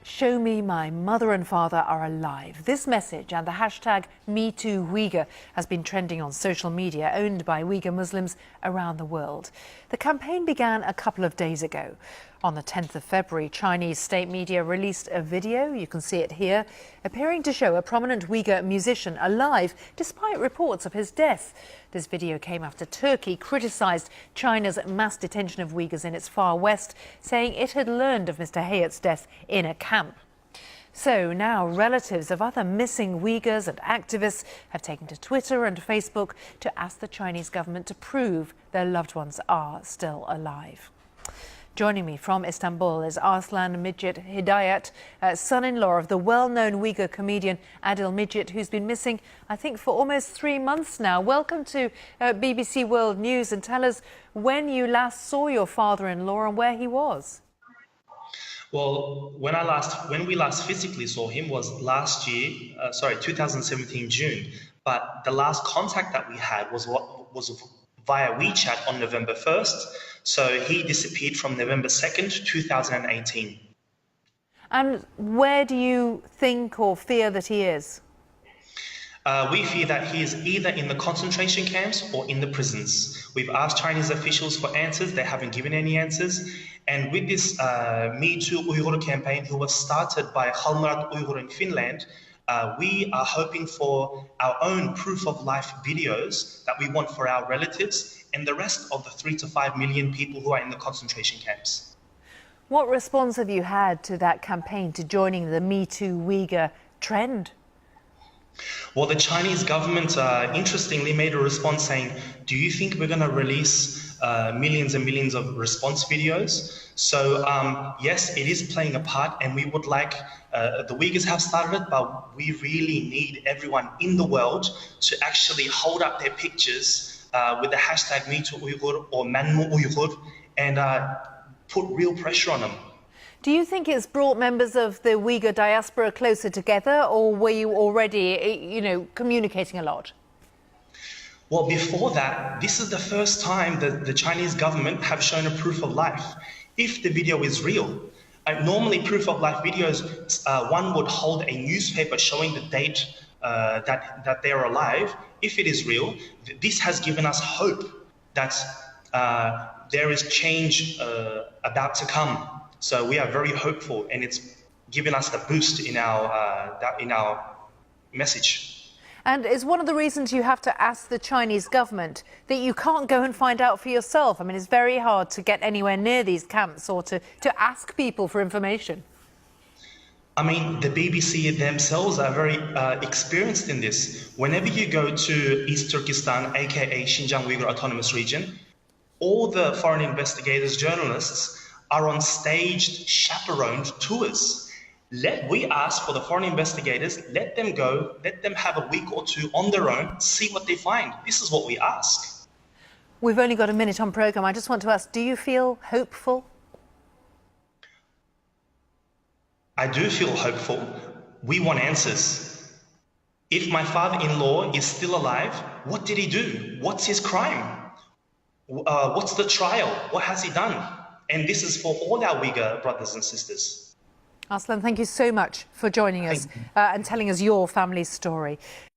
Show me my mother and father are alive. This message and the hashtag #MeTooUighur has been trending on social media owned by Uyghur Muslims around the world. The campaign began a couple of days ago. On the 10th of February, Chinese state media released a video, you can see it here, appearing to show a prominent Uyghur musician alive despite reports of his death. This video came after Turkey criticised China's mass detention of Uyghurs in its far west, saying it had learned of Mr. Hayat's death in a camp. So now relatives of other missing Uyghurs and activists have taken to Twitter and Facebook to ask the Chinese government to prove their loved ones are still alive. Joining me from Istanbul is Arslan Midjit Hidayat, son-in-law of the well-known Uyghur comedian Adil Midjit, who's been missing, I think, for almost 3 months now. Welcome to BBC World News, and tell us when you last saw your father-in-law and where he was. Well, when we last physically saw him was last year, 2017 June. But the last contact that we had was via WeChat on November 1st. So he disappeared from November 2nd, 2018. And where do you think or fear that he is? We fear that he is either in the concentration camps or in the prisons. We've asked Chinese officials for answers. They haven't given any answers. And with this #MeTooUighur campaign, who was started by Halmarat Uyghur in Finland, we are hoping for our own proof of life videos that we want for our relatives and the rest of the 3 to 5 million people who are in the concentration camps. What response have you had to that campaign, to joining the #MeTooUighur trend? Well, the Chinese government interestingly made a response saying, do you think we're going to release millions and millions of response videos? So yes, it is playing a part, and we would like, the Uyghurs have started it, but we really need everyone in the world to actually hold up their pictures with the hashtag #MeTooUighur or #ManmuUighur and put real pressure on them. Do you think it's brought members of the Uyghur diaspora closer together, or were you already, communicating a lot? Well, before that, this is the first time that the Chinese government have shown a proof of life. If the video is real, normally proof of life videos, one would hold a newspaper showing the date that they're alive. If it is real, this has given us hope that there is change about to come. So we are very hopeful, and it's given us a boost in our message. And is one of the reasons you have to ask the Chinese government that you can't go and find out for yourself? I mean, it's very hard to get anywhere near these camps or to ask people for information. I mean, the BBC themselves are very experienced in this. Whenever you go to East Turkestan, aka Xinjiang Uyghur Autonomous Region, all the foreign investigators, journalists, are on staged, chaperoned tours. We ask for the foreign investigators, let them go, let them have a week or two on their own, see what they find. This is what we ask. We've only got a minute on programme. I just want to ask, do you feel hopeful? I do feel hopeful. We want answers. If my father-in-law is still alive, what did he do? What's his crime? What's the trial? What has he done? And this is for all our Uyghur brothers and sisters. Arslan, thank you so much for joining us and telling us your family's story.